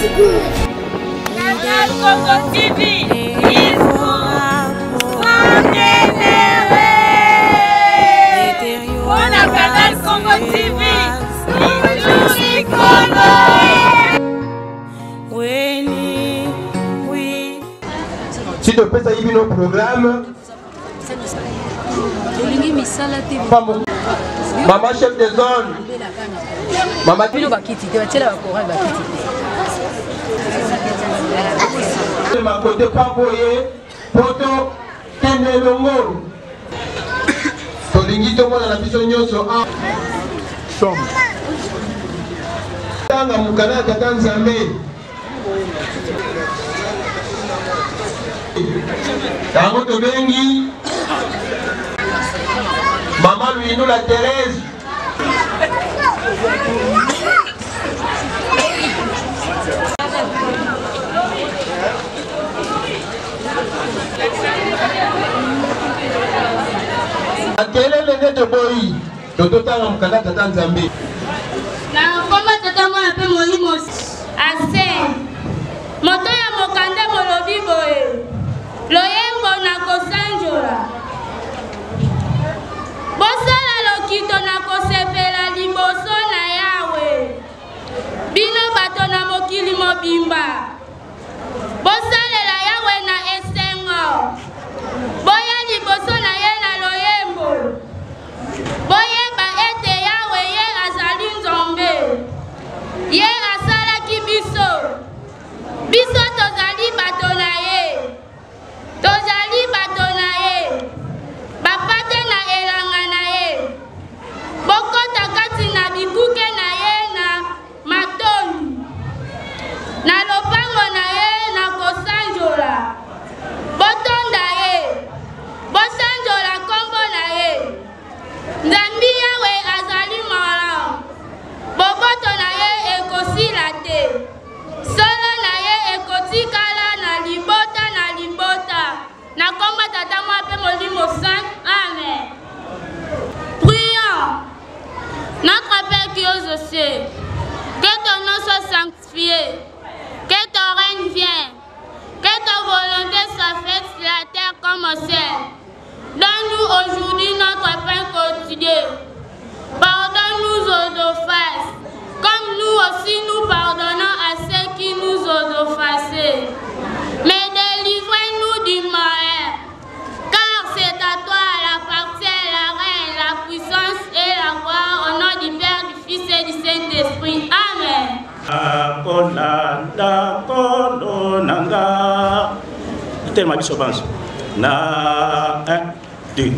Canal Congo TV is on a Canal Congo TV. Si tu peux savoir nos programmes, maman chef de zone, maman ma côté pas boyer, poto kenelongo. Tolingi to mona na biso nyoso a. Som. Tanga mukana tata Nzambe. Tango to bengi. Maman lui nous la Thérèse. Akelele nete boyi toto tanga mukanda tata Nzambe na koma tata mwana pe molimo ase moto ya mokanda molobi boye loyembo na kosanjola bosala lokito na kosepela liboso na Yawe bino bato na mokili mobimba bosalela Yawe na esengo boya liboso na ye na loyembo boyeba ete Yawe ye azali Nzambe ye asalaki biso tozali bato na ye bapate na elanga na ye bokota kati na bikuke na ye na matoni na lopango na ye na kosanjola botonda ye bosanjola kombo na ye Nzambi Yawe azali malamu boboto na ye ekosila te solo na ye ekotikala na libota na kombo tata mwa pe molimo saint. Amen. Prions. Notre Père qui ose aux cieux, que ton nom soit sanctifié, que ton règne vienne, que ta volonté soit faite sur la terre comme au ciel. Donne-nous aujourd'hui notre pain quotidien. Pardonne-nous nos offenses, comme nous aussi nous pardonnons à ceux qui nous ont offensés. Mais délivrez-nous du mal, car c'est à toi l'appartient la reine, la puissance et la gloire au nom du Père, du Fils et du Saint-Esprit. Amen. Na 1, 2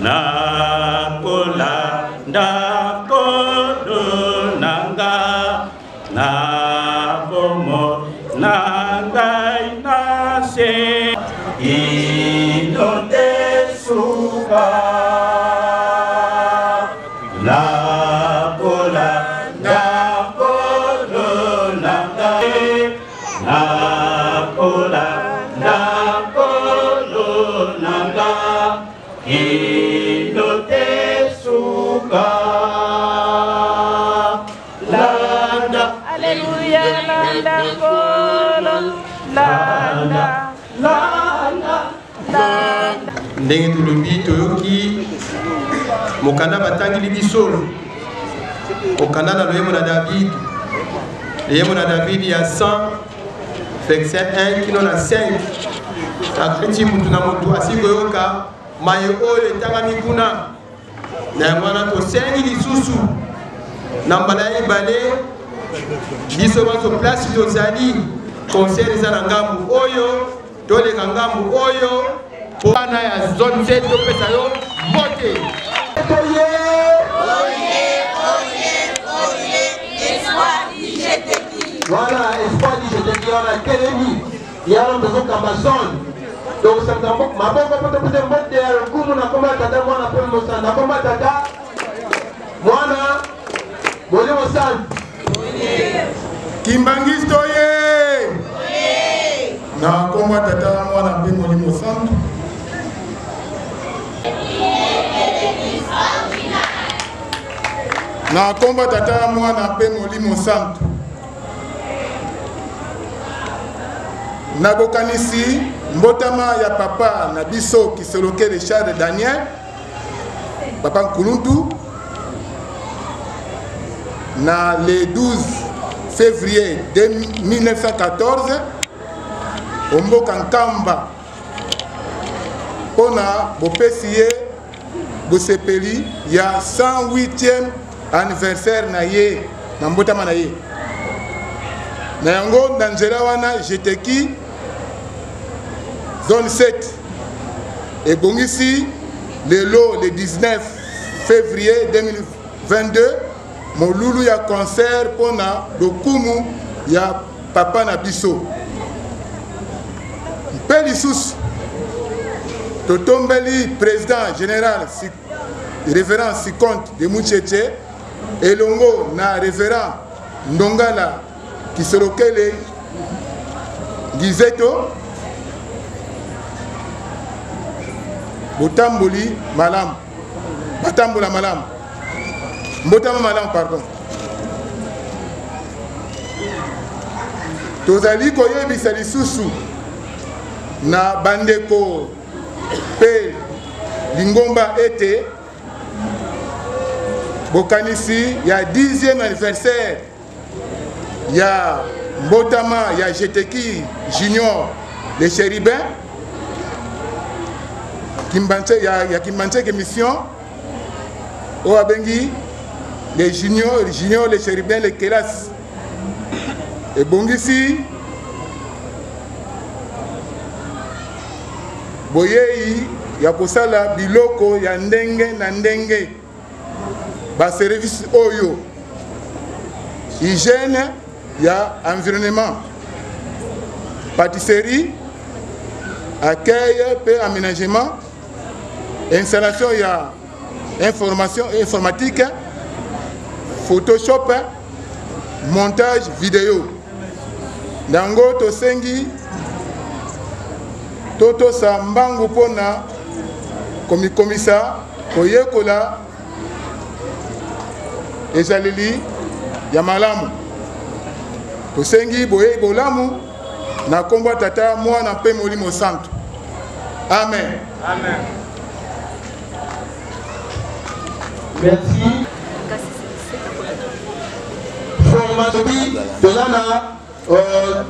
na polanda kodo nanga na bomo nangai na se inote suka na polanda kodo nanga na polanda inote suka landa Alléluia landa kolo landa ndenge tolobi toyoki mokanda batangili biso okanda na loyembo na David ya 100 verset 1 kino na 5 akriti mutu na mutu asikoyoka maye oyo etangami kuna na yango wana tosengi lisusu na mbala ya ebale biso bazo place tozali conseil eza na ngambu oyo toleka ngambu oyo mpona ya zone te topesa yo vote voilà espoir du GTQ wana kelemi yalo tozokamba zone donc maboko peut-être mbote ya lokumu na komba tata mwana pe mosanda komba tata mwana molimo sana Kimbangisto ye na komba tata mwana pe molimo sana na komba tata mwana pe molimo santo Nabokanisi mbotama ya papa na biso Kisoloke Richard Daniel papa Nkuluntu na le 12 février 1914 omboka Nkamba pona bopesiye bosepeli ya 108e anniversaire na ye na mbotama na ye na yango na nzela wana jeteki zone 7 ebongisi lelo le 19 février 2022 molulu ya concert pona lokumu ya papa na biso mpe lisusu totombeli président général révérend Sikonte de Mucheche elongo na révérend Ndongala Kisolokele Gizeto botamboli malam batambola malam mbotama malam pardon tozali koyebisa lisusu na bandeko pe lingomba ete bokanisi ya 10e anniversaire ya mbotama ya Jeteki Junior les Chérubins ya Kimbanche mission o abengi les juniors les Chérubins les Kelas et bongisi boyei ya kosala biloko ya ndenge na ndenge ba service oyo hygiène ya environnement pâtisserie accueil et aménagement installation ya information informatique Photoshop montage vidéo ndango tosengi toto sa mbangu pona komikomisa koyekola ezaleli ya malamu tosengi boye bolamu na kombo tata mwana mpe molimo santo amen amen. Merci. Formatobi tozana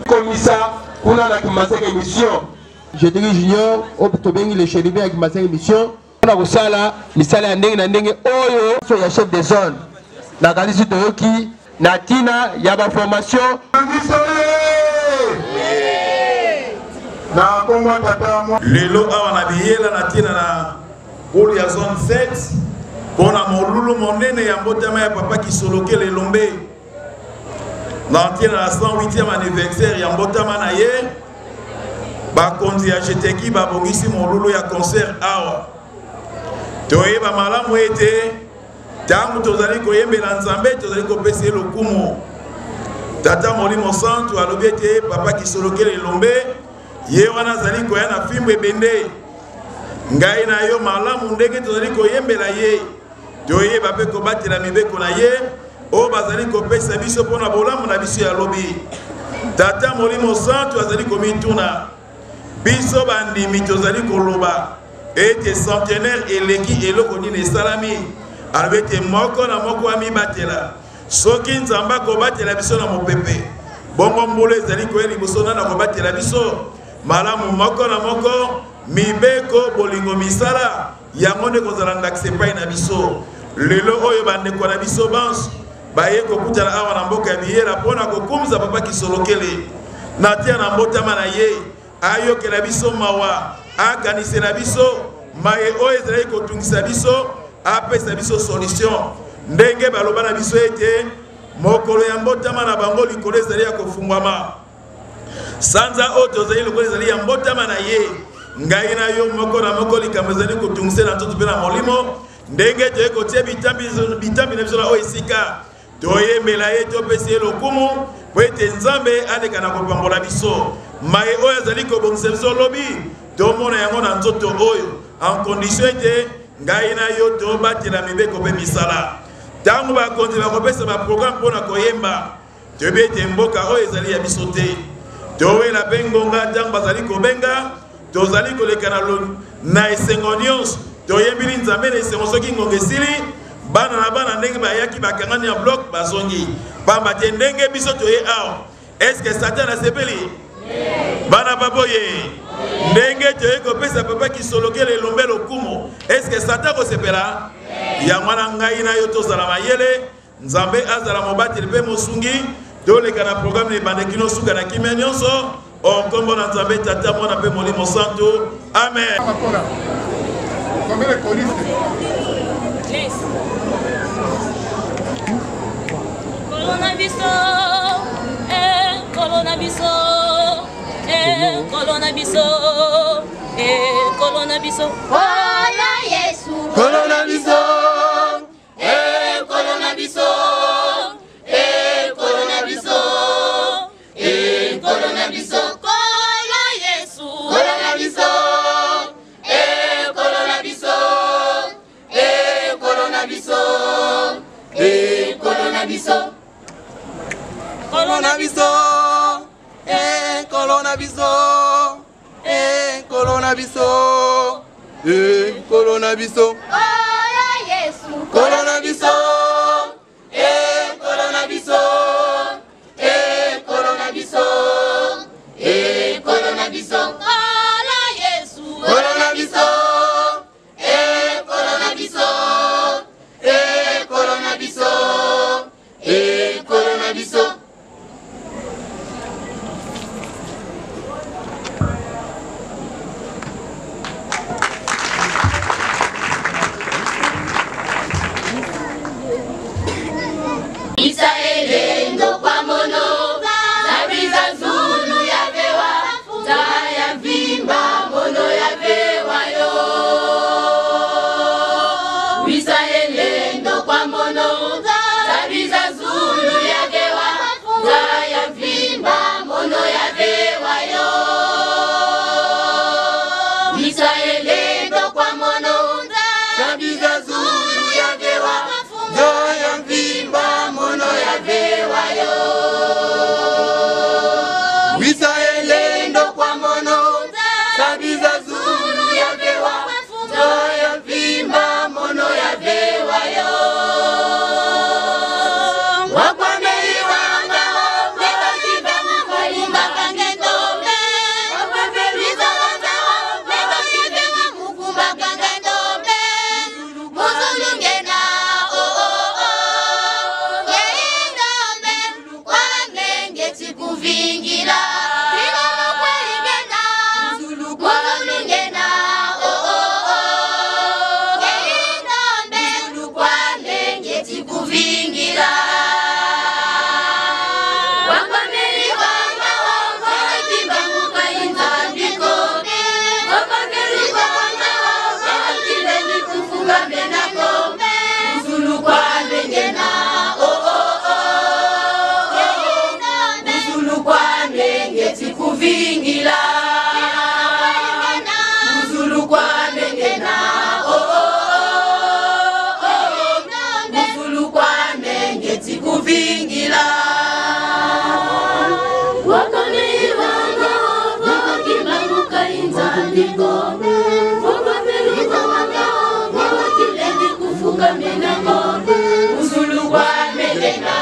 commissaire kuna na kimaseke émission Jeteki Junior otobengi les Chérubins ya kimaseke émission na kosala misala ya ndenge na ndenge oyo so ya chef de zone na kanisi toyoki na tina ya ba formation na kongo tata mo lelo awa na biyela na tina na pole ya zone 7 pona molulu monene ya mbotama ya papa Kisoloke Lelombe na tina na 108e anniversaire ya mbotama na ye bakonzi ya Jeteki babongisi molulu ya concert awa toyeba malamu ete tangu tozali koyembela nzambe tozali kopesa lokumu tata molimo santo alobi ete papa Kisoloke Lelombe ye wana zali koya na fimbo ebende ngai na yo malamu ndenge tozali koyembela ye toyeba mpe kobatela mibeko na ye oyo bazali kopesa biso mpona bolamu na biso ya lobi tata molimo santo azali komituna biso bandimi tozali koloba ete centenaire eleki eloko nini esalami alobi ete moko na moko amibatela soki nzambe akobatela biso na mopepe bongo mbula ezali koya liboso nana kobatela biso malamu moko na moko mibeko bolingo misala yango nde kozala ndakisa epai na biso lelo oyo bandeko na biso banso baye kokutana awa na mboka ya biyela mpona kokumisa papa Kisolokele na tia na mbotama na ye ayokela biso mawa akanisela biso maye oyo ezalaki kotungisa biso apesa biso solution ndenge baloba na biso ete mokolo ya mbotama na bango likolo ezali ya kofungwama sanza oyo tozali lokolo ezali ya mbotama na ye ngai na yo moko na moko likambo ezali kotungisa na nzoto mpe na molimo ndenge toye kotia bitambi na biso na oyo esika toyembela ye topesa ye lokumu po ete nzambe aleka na kopambola biso maye oyo azali kobongisa biso lobi tomona yango na nzoto oyo en condition ete ngai na yo tobatela mibeko mpe misala ntango bakonzi bakopesa baprogramme mpona koyemba toyebi ete mboka oyo ezali ya biso te towe la bengonga tang bazali ko benga tozali ko lekana na esengonios toyebili nzambe na esengo soki ngongesili bana na bana ndenge bayaki bakangani ya bloc bazongi pamba te ndenge biso toye awa est-ce que Satan asepeli bana baboye ndenge toye kopesa papa kisolokele elombe lokumo est-ce que Satan kosepela ya mwana ngai na yo tozala mayele nzambe azala mobateli mpe mosungi toleka na programme ne bandekino suka na kimia nyonso okombo na nzambe tata mwana mpe molimo santo amen. Coronavirus, hola Yesu, coronavirus, coronavirus, coronavirus, coronavirus, hola Yesu, coronavirus, coronavirus, coronavirus, coronavirus, coronavirus, coronavirus. Coronavirus, coronavirus, hola Yesu, coronavirus, coronavirus, coronavirus, coronavirus, hola Yesu, coronavirus, coronavirus, coronavirus, coronavirus. Isaelendo kwa mono zabiza zulu ya vewa zaya vimba mono ya vewa yo. Isaelendo kwa mono zabiza zulu ya vewa zaya vimba mono ya vewa yo. Isaelendo kwa mono zabiza zulu ya vewa zaya vimba mono ya vewa yo. Wisaelendo kwa mono sabiza zulu ya vewa zaya vimba mono ya vewa yo. Wakwamei wanga wega kiba mukalimba kangendome. Wakwameriza wanga wega kiba mukumba kangendome. Muzulungena kuvingira tina mukwelingena muzulungena ngeindombe muzulukwalenge tikuvingira wakwameli wanga wanga kimba mukainza ndikome wakwameli wanga wanga kileni kufunga mena kome muzulukwalengena kuvingila muzulu kwa mengena muzulu kwa mengeti kuvingila wakane wanga wakimamuka inzandi ngombe wakapelika wanga wakileni kufunga mena ngombe muzulu kwa mengena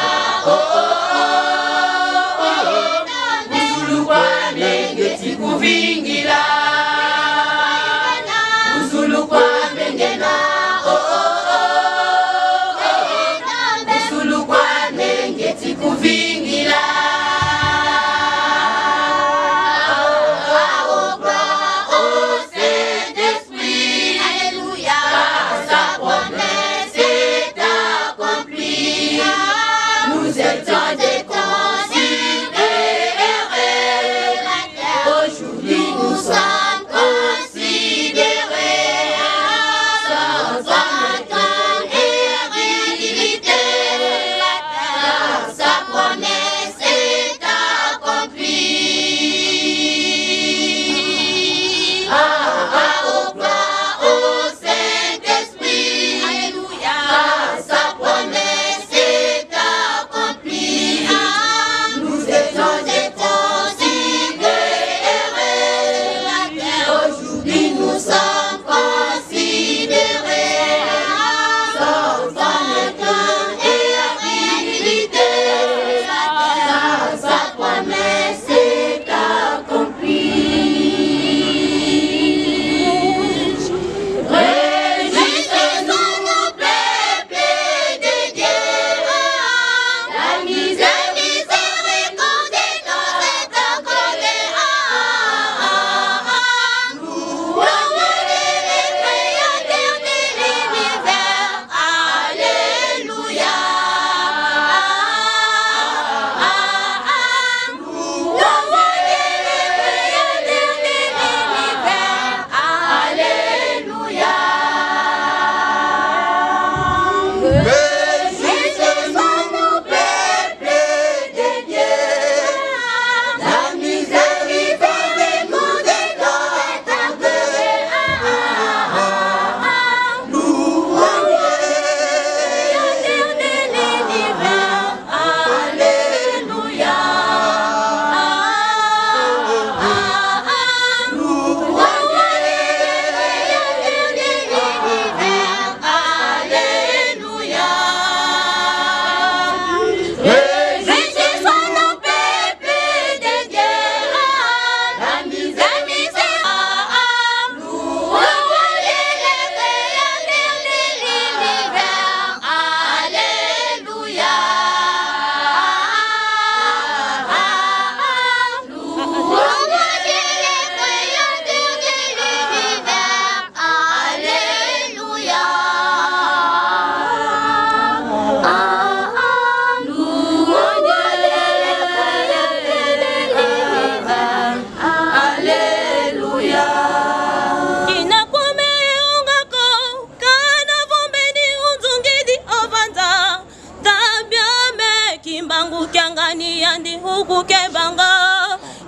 ngani yandi huku kebanga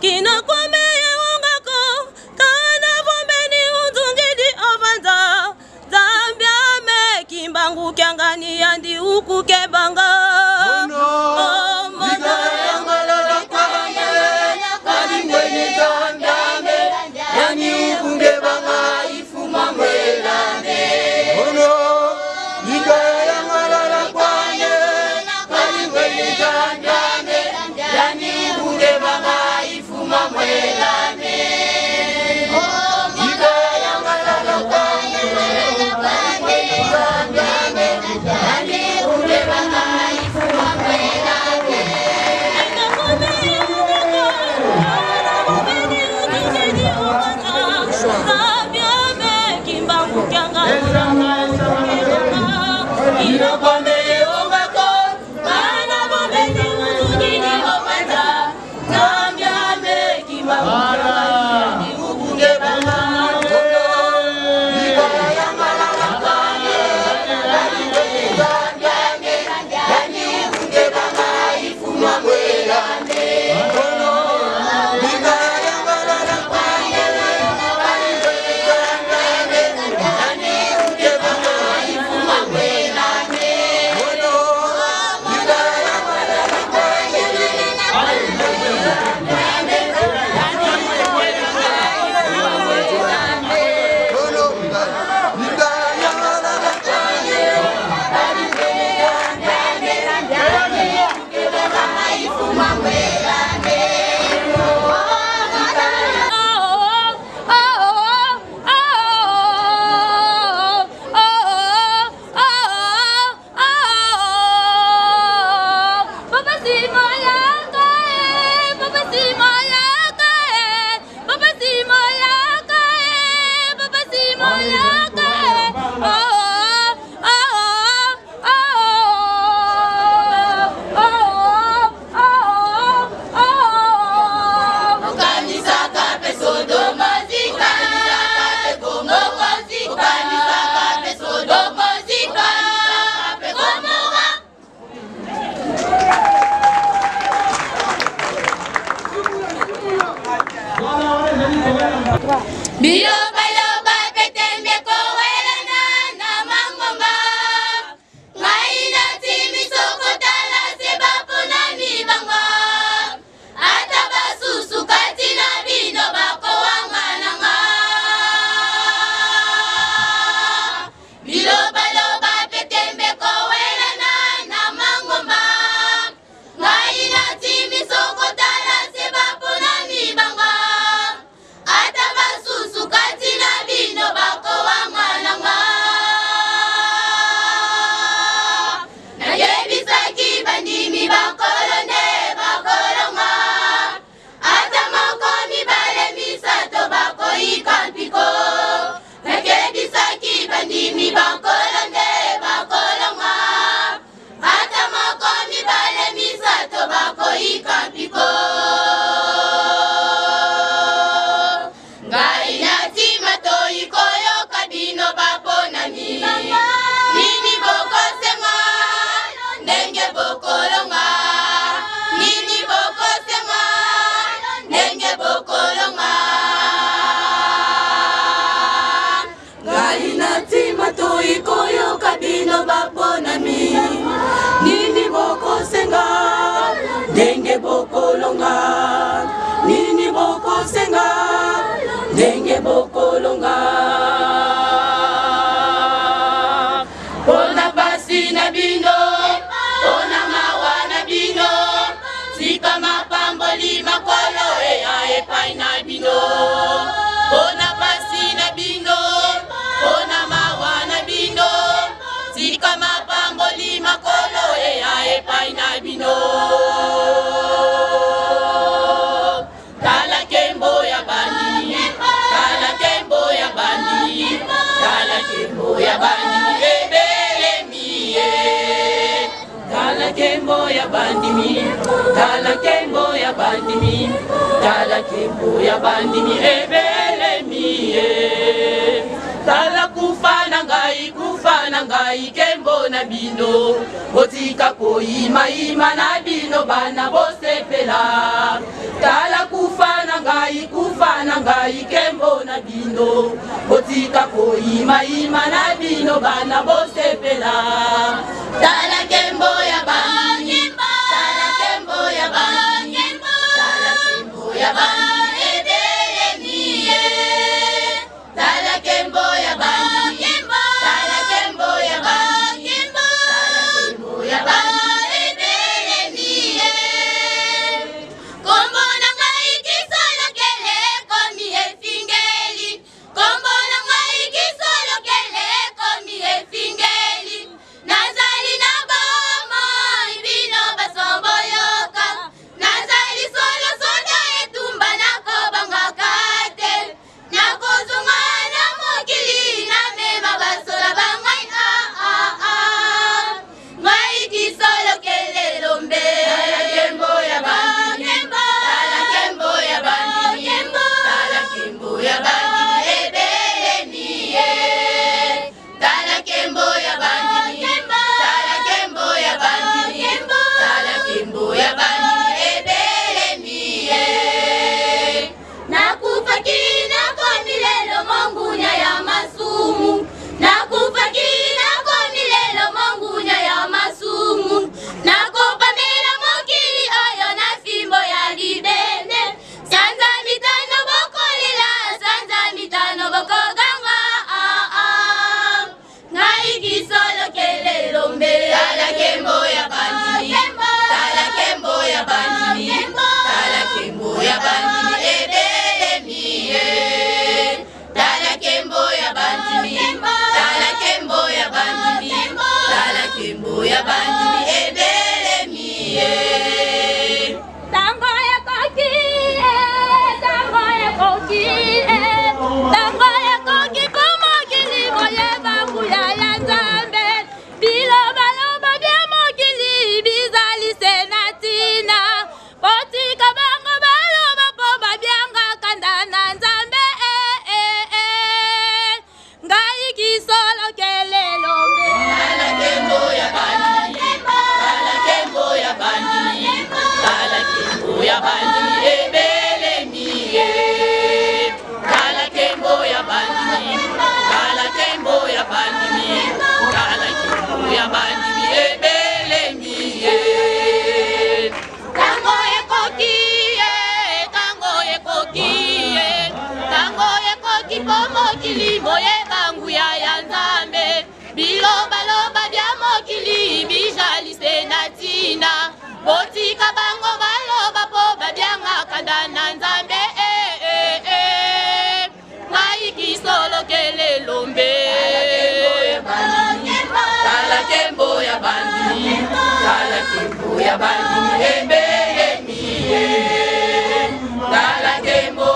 kina kwame ungako kana bombeni unzungidi obanza Zambia me kimbangu kyangani yandi huku kebanga Tala kufana ngai kufana na ngai kembo na bino botika koyima ima na bino bana bosepela tala kufa na ngai kembo na bino botika koyima ima na bino bana bosepela tala kembo ya bani tala kembo ya bani tala kembo ya bani botika bango baloba po babyanga kandana nzambe ngai kisolo kele lombe tala kembo ya bandi tala kembo ya bandi tala kembo ya bandi tala kembo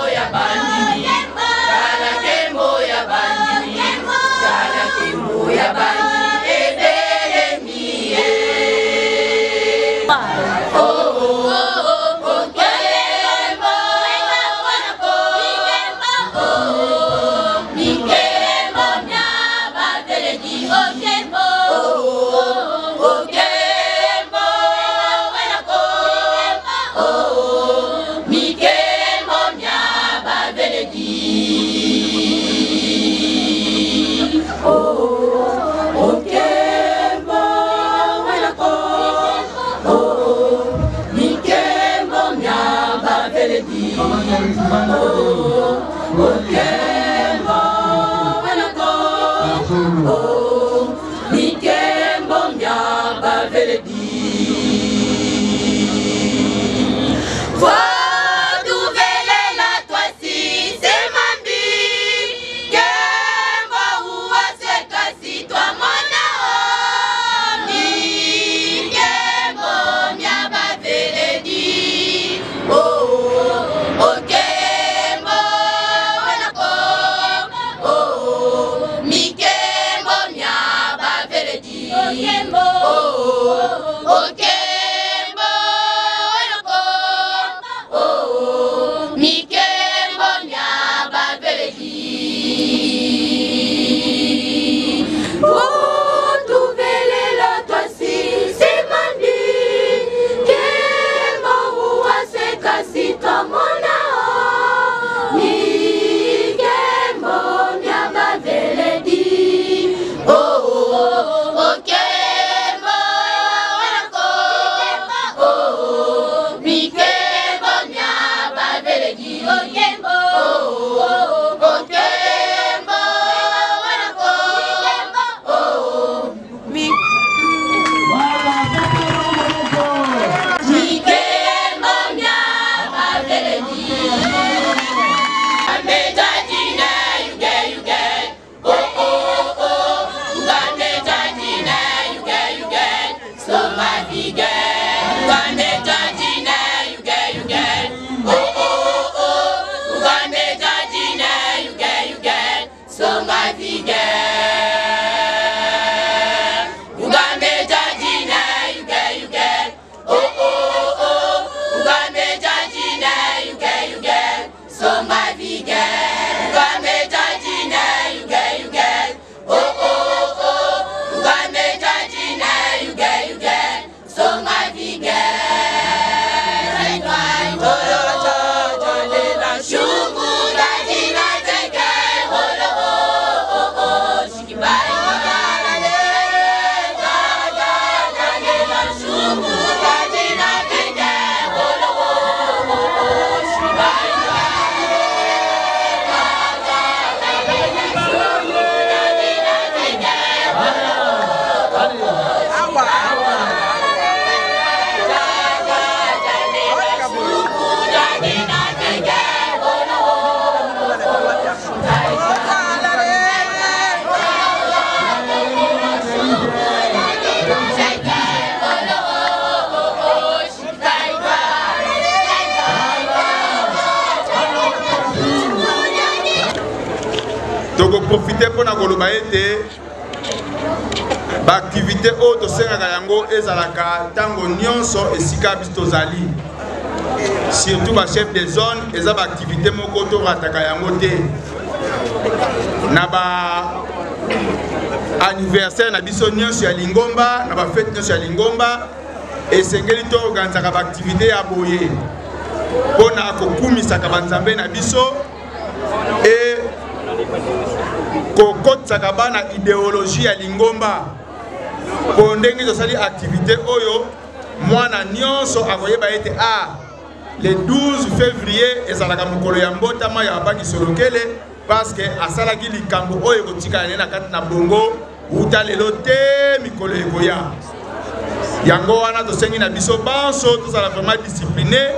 ya bandi tala kembo ya bandi Mikembo profiter pour na koloba ete ba activité auto sengaka yango ezalaka tango nyonso esika biso tozali surtout ba chef de zone eza ba activité moko to rataka yango te na ba anniversaire na biso nyonso ya Lingomba na ba fête nyonso ya Lingomba esengeli to organizaka ba activité ya boye pona kokumisaka banzambe na biso et kokotisaka bana idéologie ya Lingomba po ndenge tozali activité oyo mwana nyonso akoyeba ete le 12 février ezalaka mokolo ya mbotama ya Bangi Solokele parce que asalaki likambo oyo kotikala ne na kati na bongo uta lelo te mikolo ekoya yango wana tosengi na biso banso tozala vraiment discipliné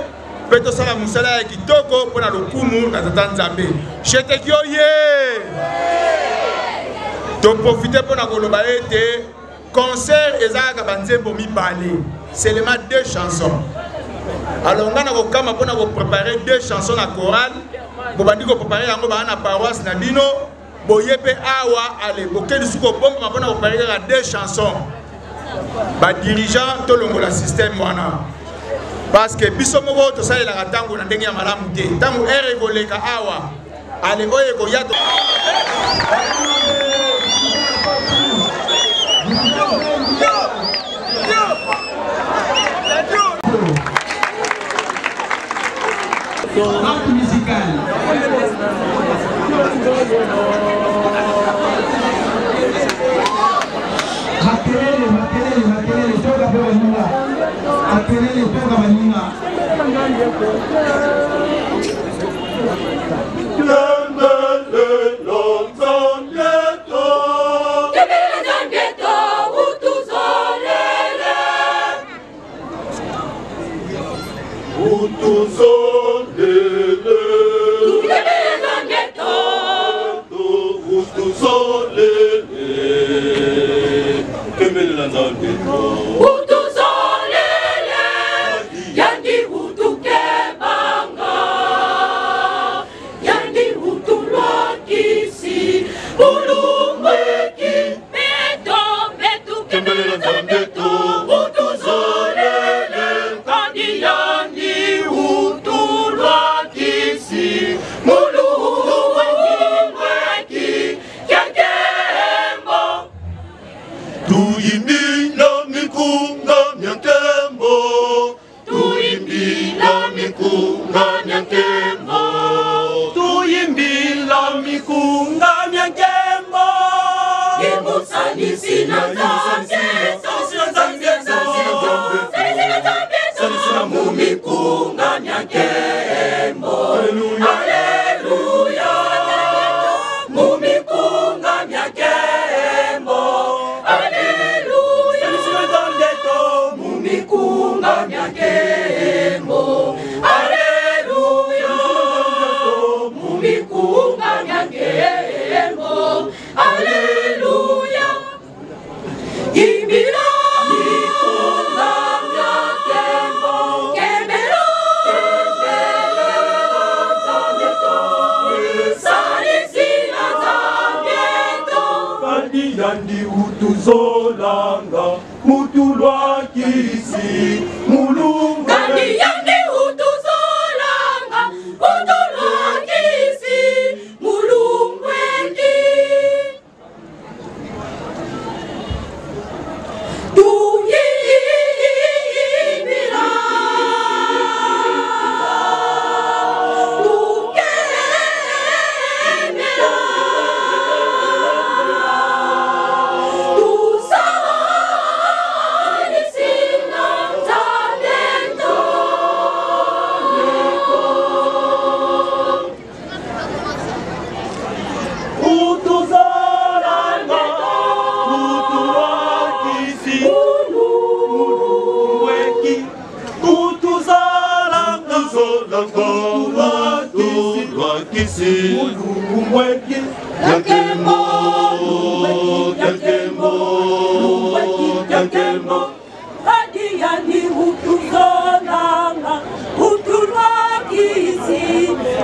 pe tosala musala ya kitoko mpona lokumu na tata nzambe sheteki oye toprofite mpona koloba ete concert ezalaka banzembo mibale seulement 2 chansons. Alors on a kokama mpona préparer 2 chansons na chorale bobandi préparer yango ba na paroisse na bino boyepe awa ale bokeli suko bomba mpona préparer 2 chansons ba dirigeant to longo la système wana parce que biso moko to salela katango na ndenge ya malamu te tango ere evoleka awa ale oye ko yato Arte musical. Makelele, toka pewa nyuma. Makelele, toka manyuma.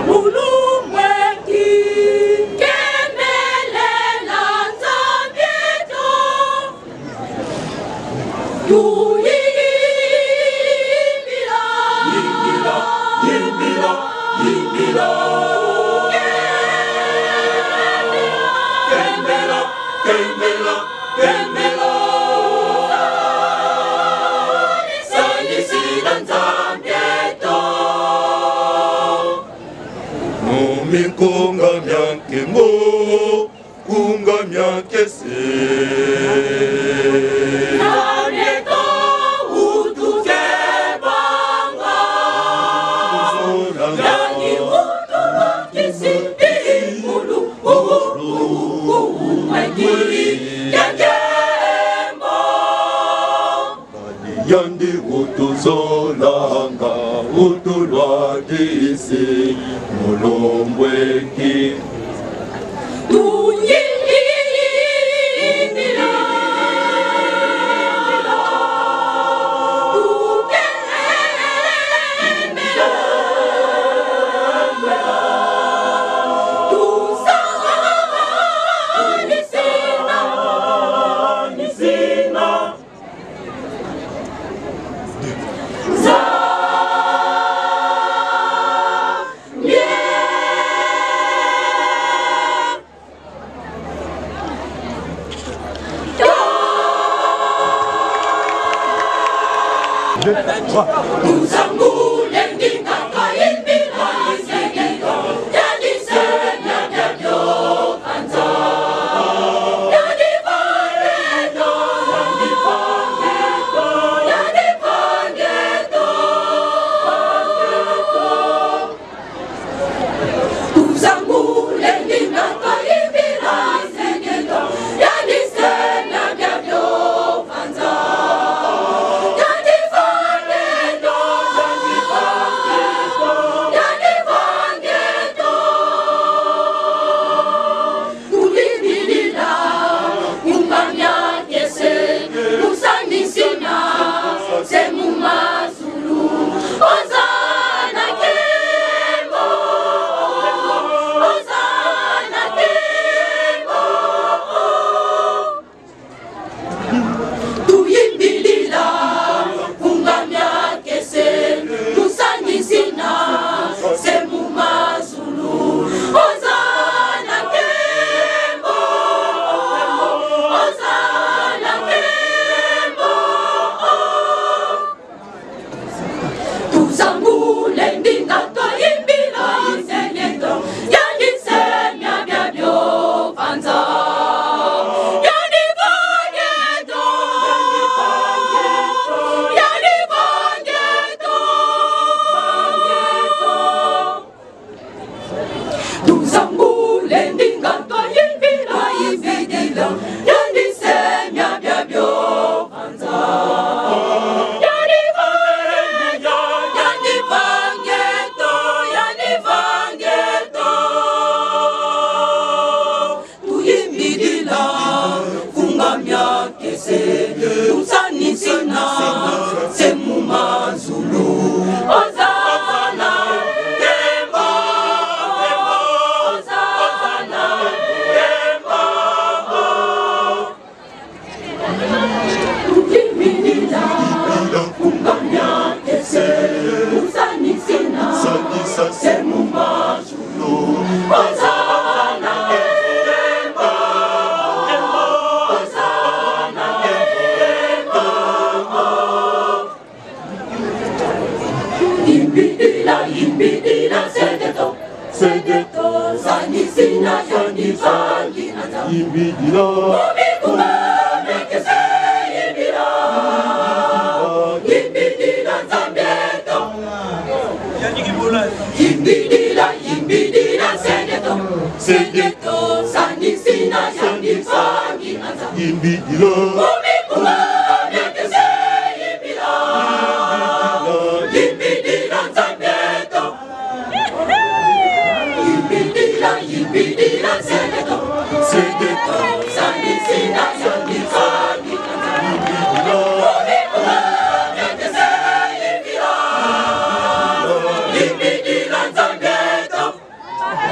Mulumweki, Kemele. yimbilo, yimbilo. Kembelo, kembelo, kembelo. Sanisina nzambieto. Mumikunga myankengo, kunga myankese. Nambieto utuke banga. Yani utu wakisi mulu maikiri yakembo. Yandi utu zonanga utu wakisi mulumbweki.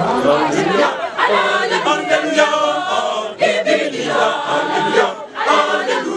Hallelujah, hallelujah, hallelujah, hallelujah.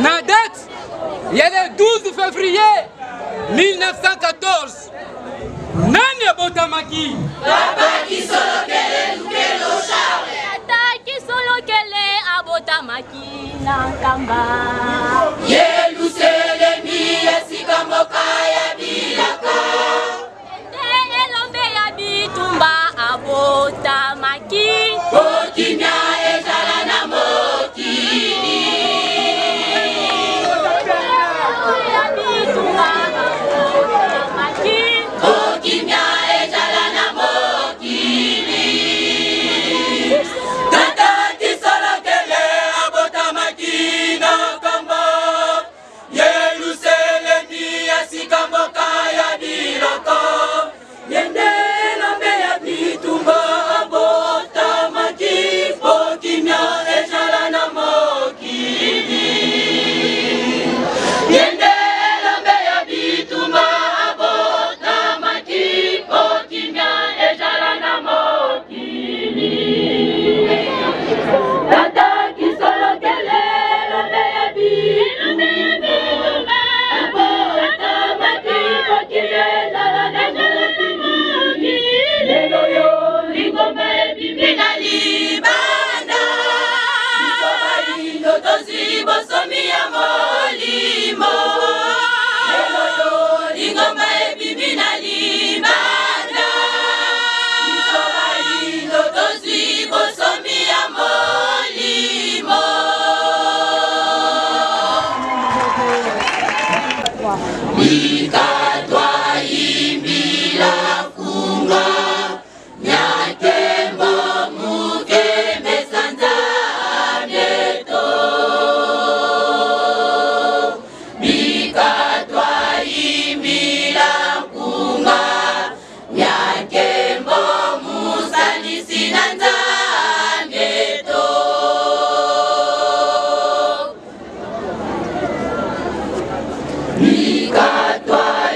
La date, il y a le 12 février 1914. Nani abotamaki? Babaki solo kele lukelo share. Ataki solo kele abotamaki nankamba. Yelu sele miya sikamboka ya bilaka. Ete elombe ya bitumba abotamaki. Okimya ezala na mokili. Okimya ezala na mokili. Tata kisala kele abotamaki na kamba. Yelusele ni asikamboka ya biloko. Yende elombe ya bitumba abotamaki. Okimya ezala na mokili. Yende elombe ya bitumba abotamaki. Okimya ezala na mokili. Tata kisolo kele elombe ya bitumba abotamaki. Okimya ezala na mokili. Lelo yo lingomba ebimi na libanda. Bisoba ino tozibo somi ya molimo. Lelo yo lingomba ebimi na libanda. Bisoba ino tozibo somi ya molimo. Ikatwa imbila kunga. Nyakembo mukembe sanza mieto. Bikatwa imbila kunga. Nyakembo musalisi nanza mieto. Bikatwa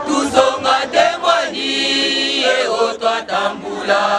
Tusonga temwani, otwa tambula.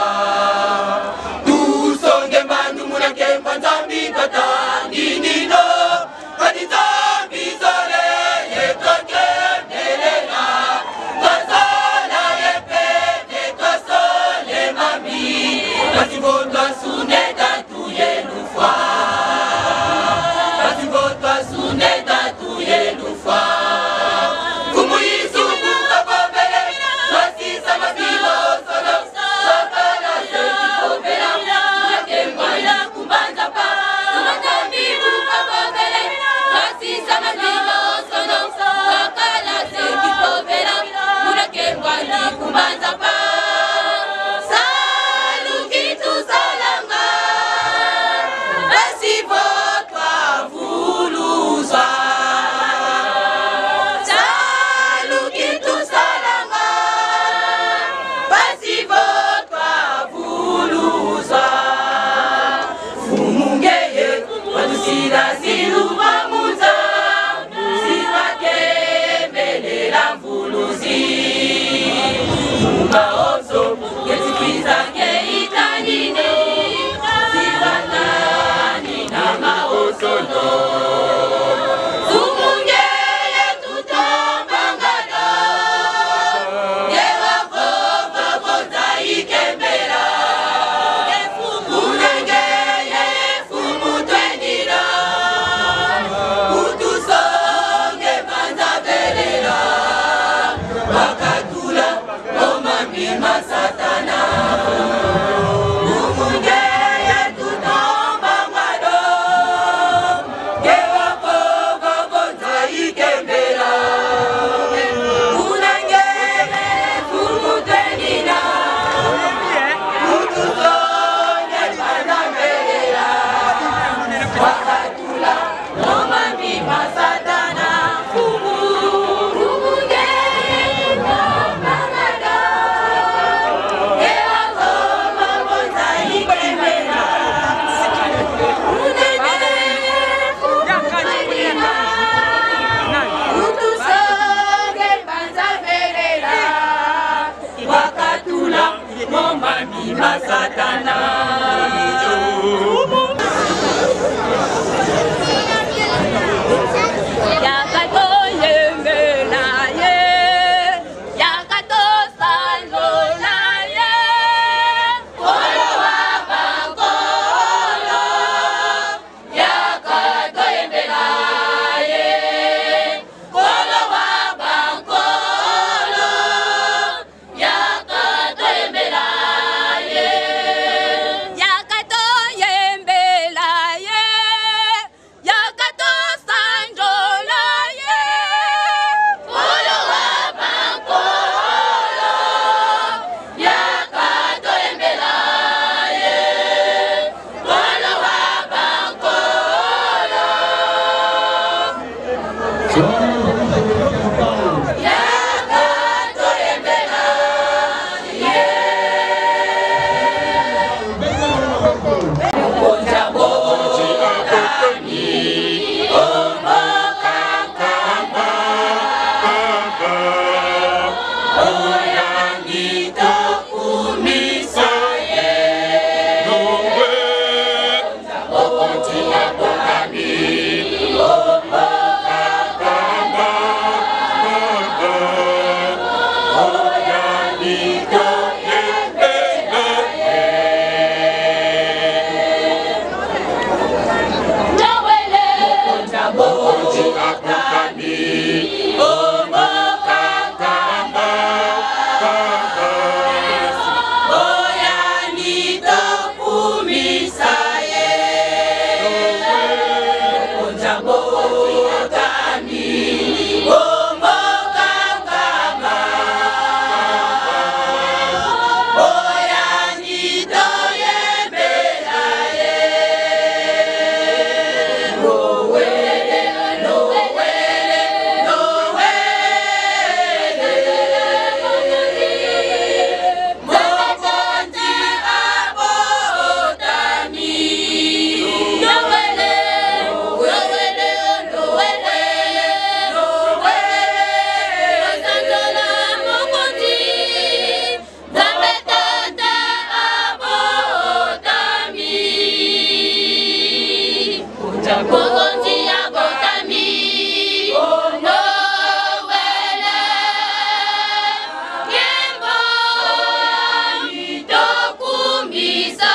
Bisa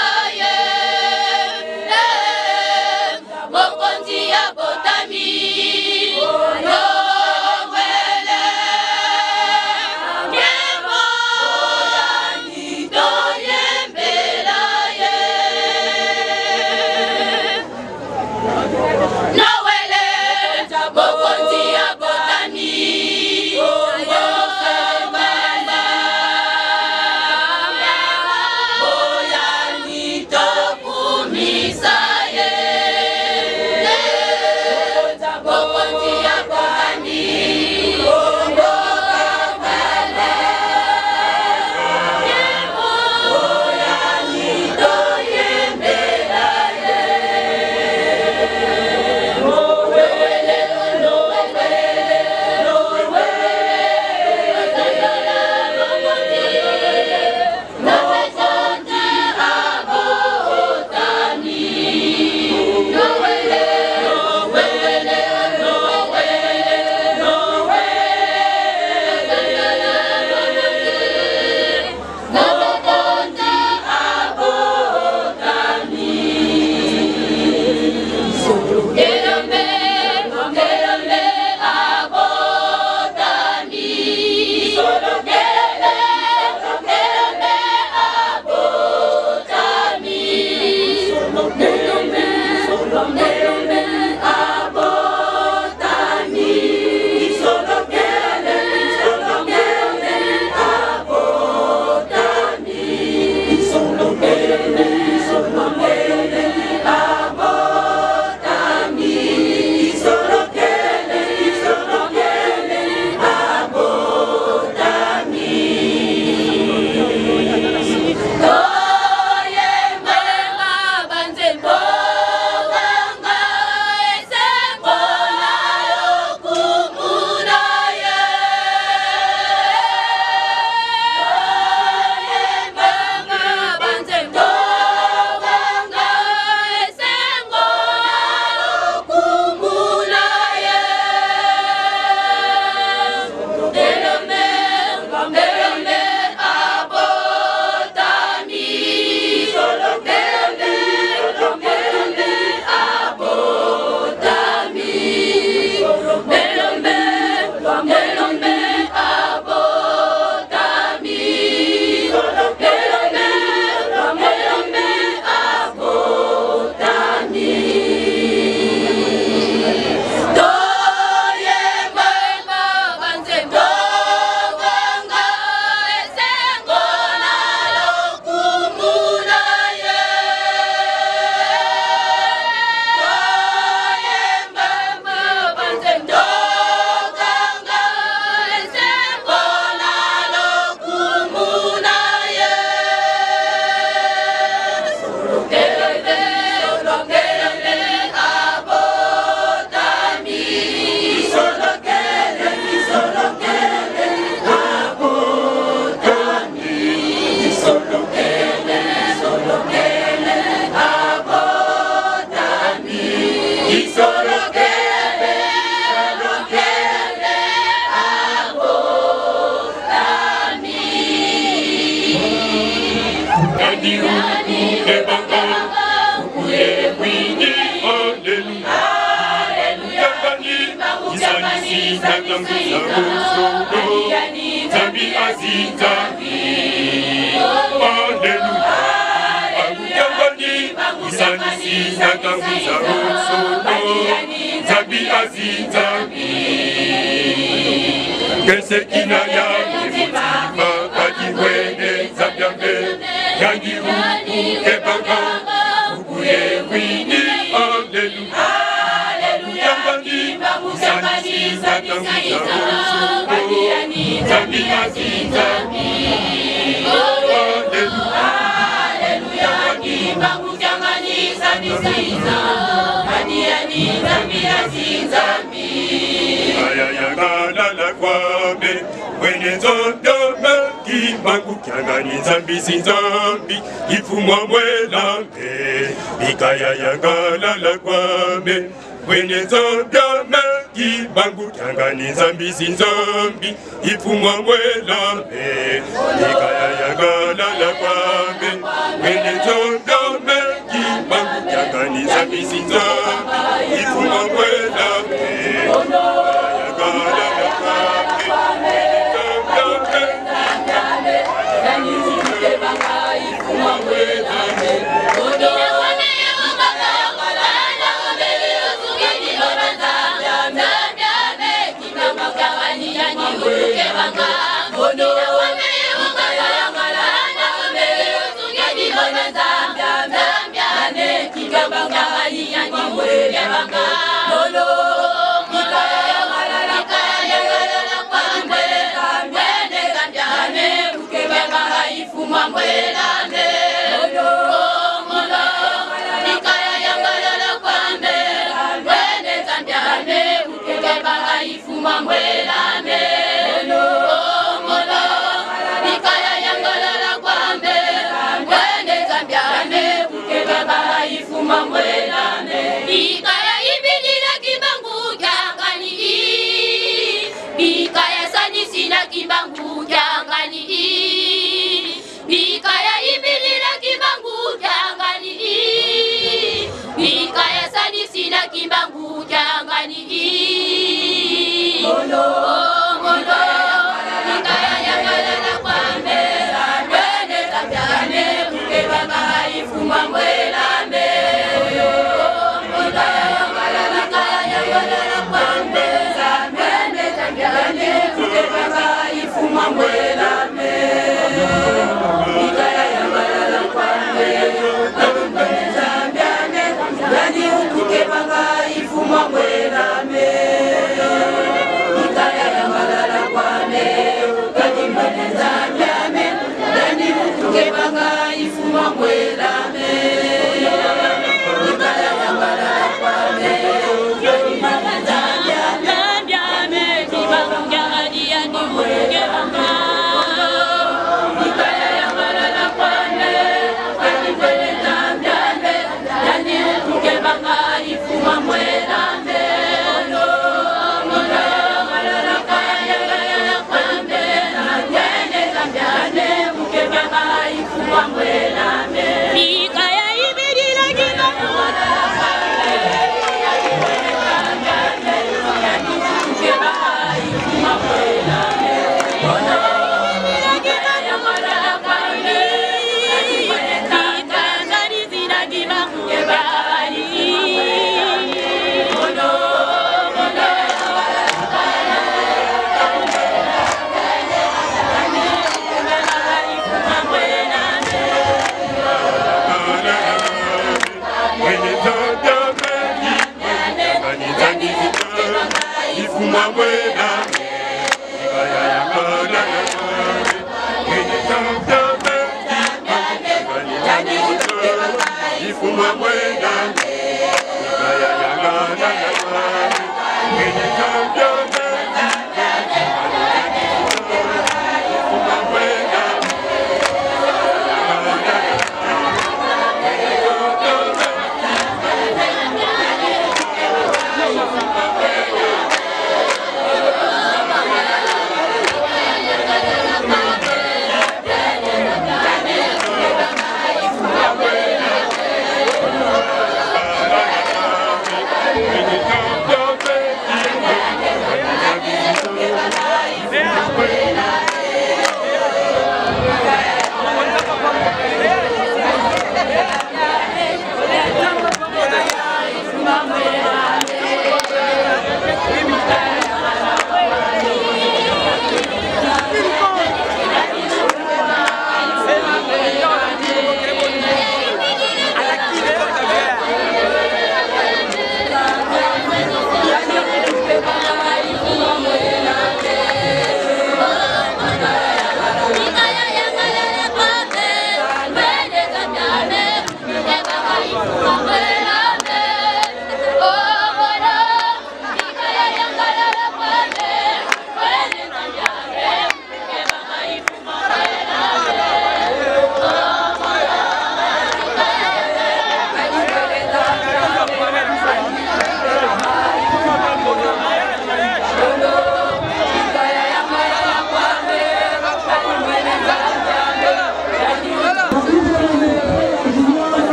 When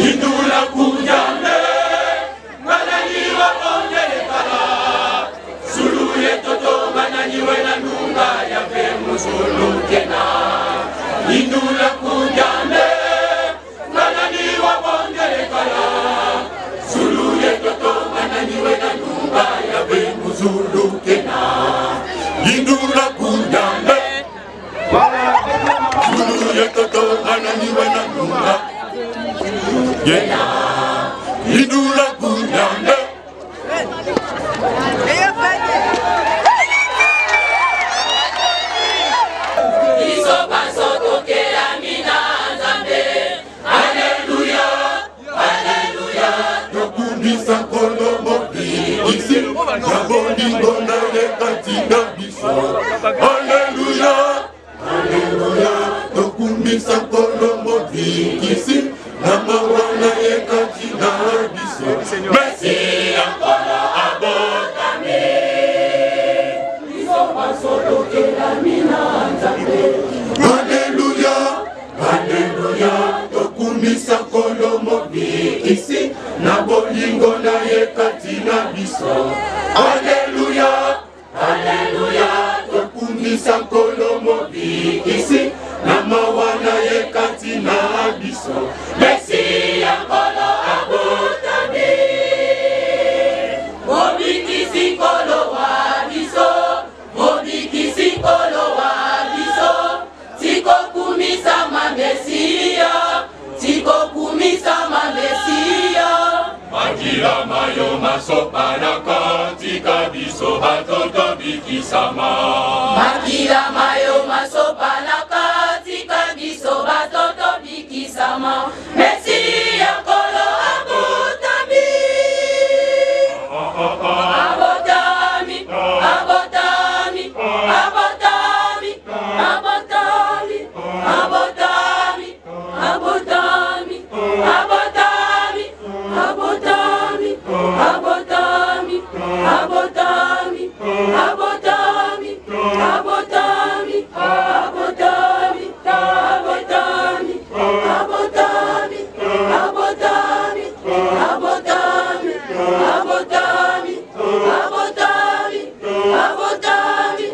Indula kunjame mananiwa ongelekala suluye toto mananiwe na nunga ya vemu sulukena Indula kunjame mananiwa ongelekala suluye toto mananiwe na nunga ya vemu sulukena Indula kunjame suluye toto mananiwe na nunga yeah, Indula kunjame. Iso baso tokela mina nzambe. Alleluia, alleluia. Tokundisa kono mobi isi. Naboli gona le katina biso. Alleluia, alleluia. Tokundisa kono mobi isi. Namawana yekatina biso Merci ankolo abotame Iso pasolo kela mina nzambe Alleluia, alleluia Tokumisa kolo mobikisi Na bolingo na yekatina biso Alleluia, alleluia Tokumisa kolo mobikisi Namawana yekatina biso Merci ankolo abotame Mobikisi kolo wa biso Mobikisi kolo wa biso Tiko kumisa mamesia Tiko kumisa mamesia Makila mayo masopanaka Tika biso batoto bikisama Makila mayo masopanaka Tika biso batoto bikisama Merci ankolo abotami Abotami, abotami, abotami, abotami, abotami, abotami, abotami, abotami, abotami, abotami, abotami, abotami, abotami, abotami, abotami, abotami, abotami, abotami, abotami,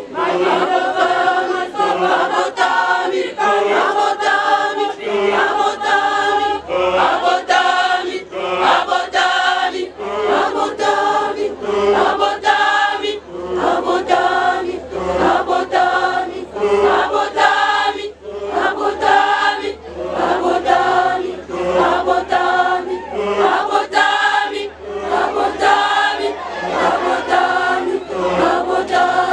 abotami,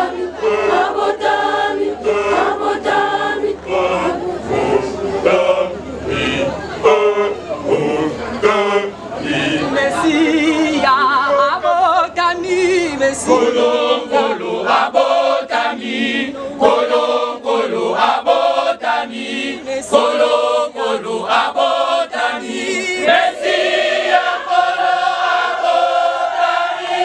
Kolo kolo abotami, kolo kolo abotami, kolo kolo abotami, Merci ankolo abotami.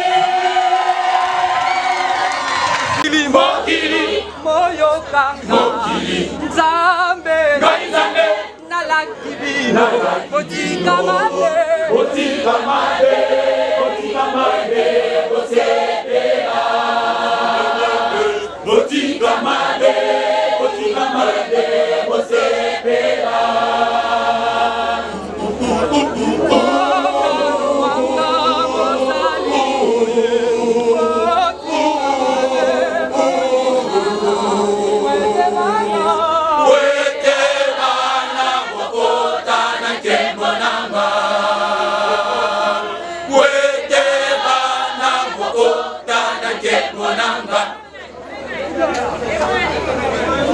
Mokili, moyoka, mokili, nzambe, nzambe, nalakibino, otikamate, otikamate, otikamate, osepela. Otikamate, otikamate, osepela.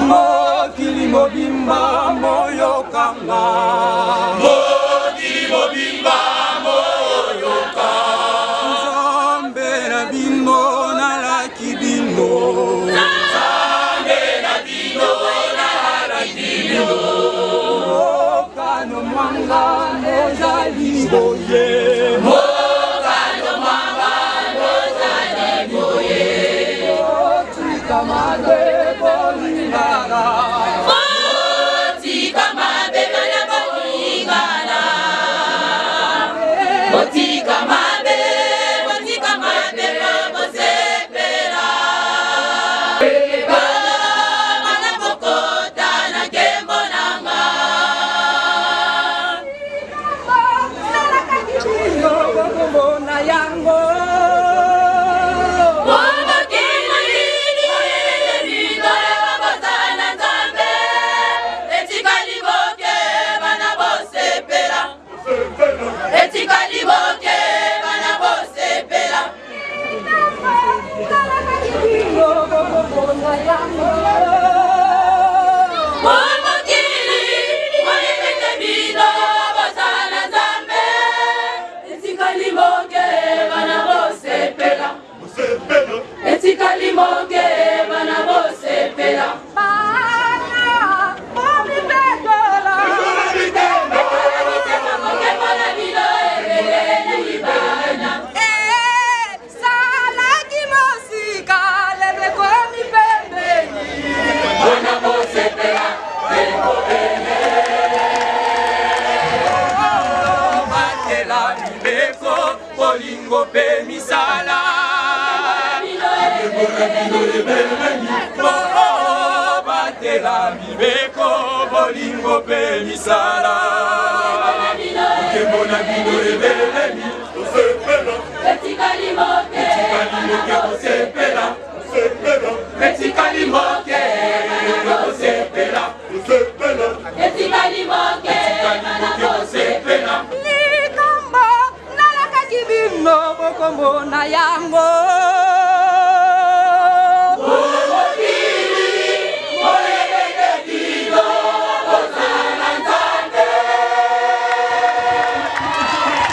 Mokili mobimba moyokanga, mokili mobimba moyoka, nzambe na bino nalaki bino, nzambe na bino nalaki bino, okano mwa manga mozali boye Mokano manga mozali boye Otika mabe bolingana Otika mabe bana bolingana Otika mabe bosepela Bana bokota na kembo nanga Bona yango Bolingo pe misala batela mibeko bolingo pe misala kembona bino ebelemi Etikali moke osepela etikali moke osepela Etikali moke osepela Likambo nalakaki bino bokombo na yango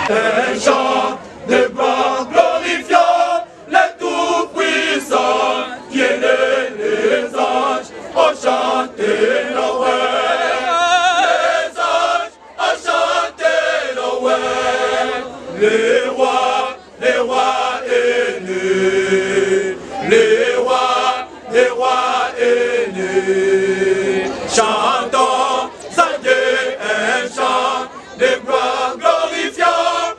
Un chant de gloire glorifiant le Tout-Puissant qui est les anges ont chanté Noël. Les anges ont chanté Noël. Les rois aînés. Les rois aînés. Chantons à Dieu un chant de gloire glorifiant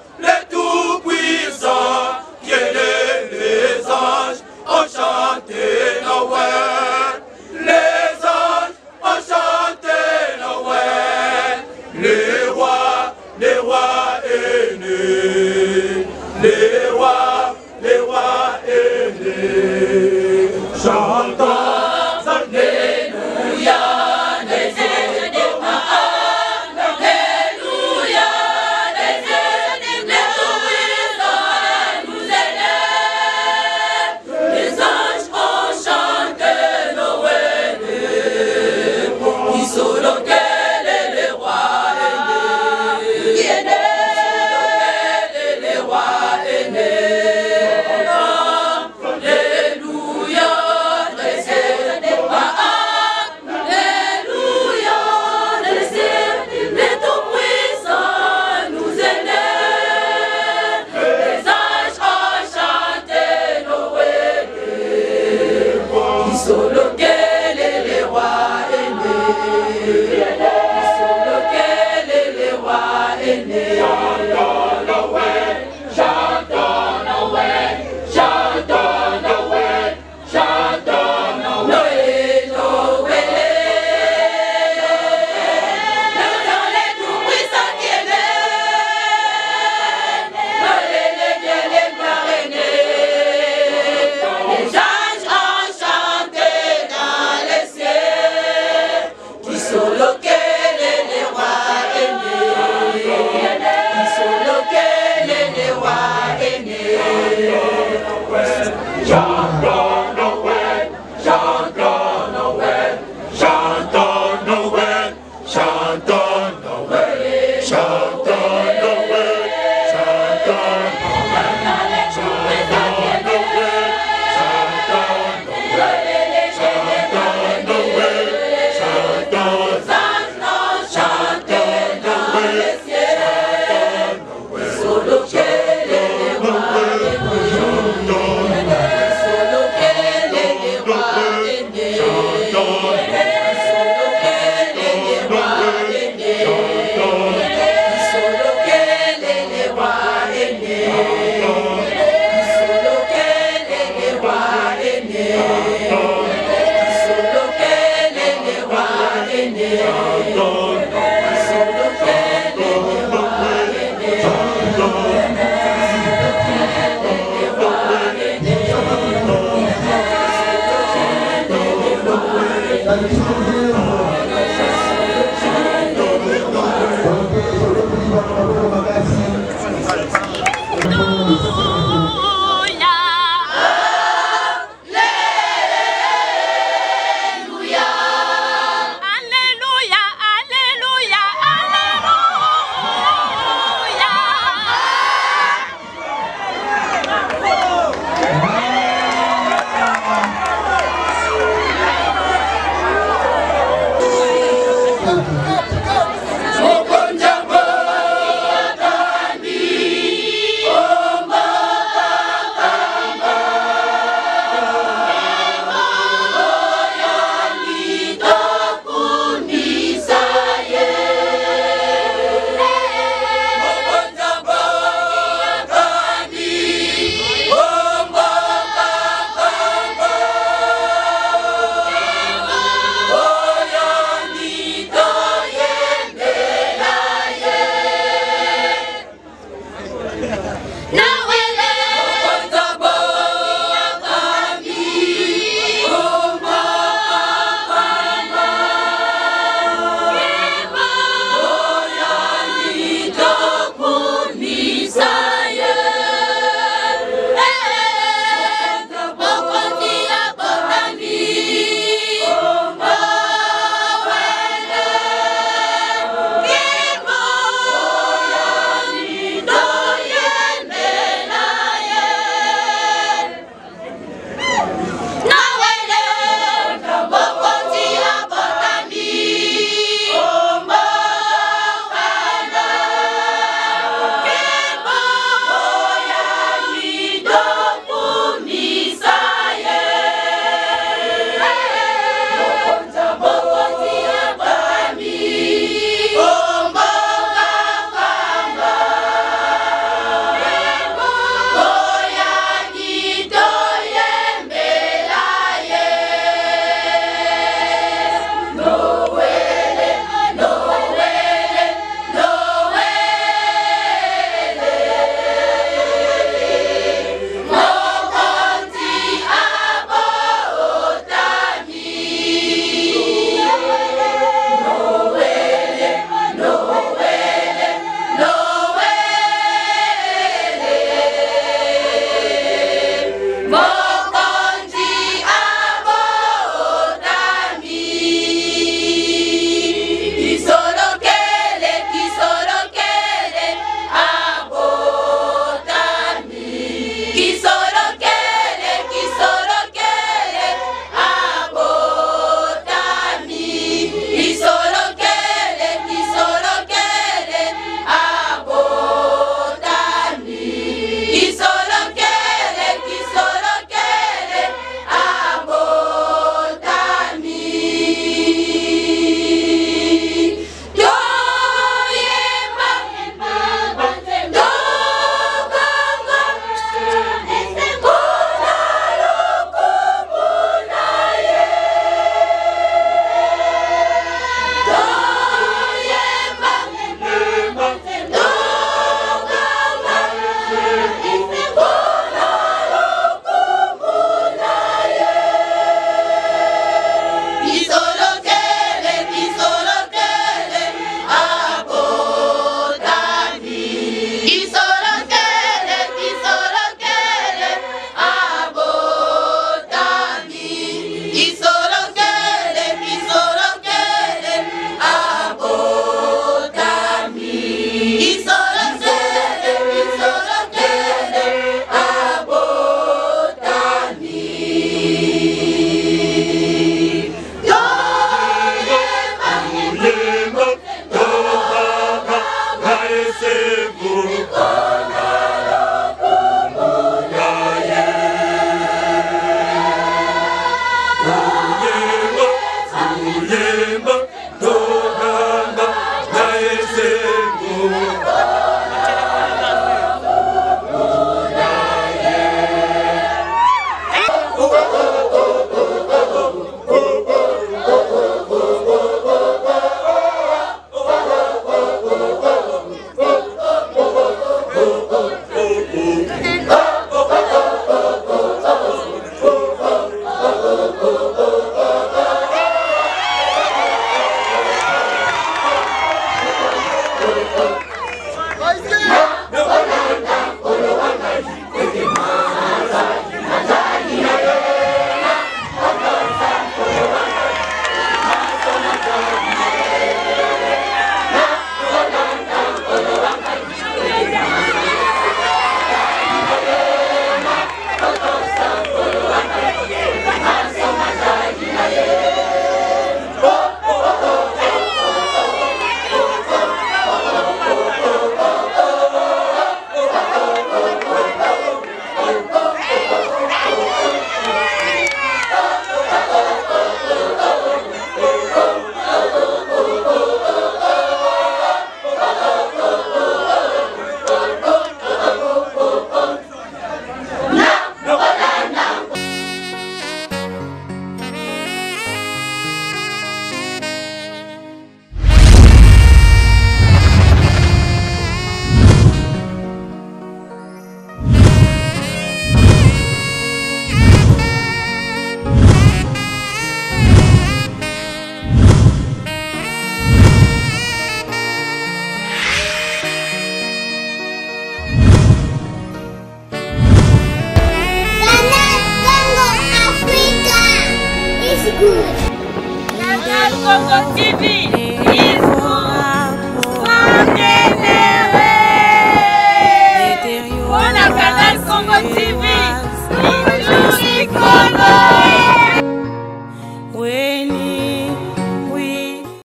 Congo TV.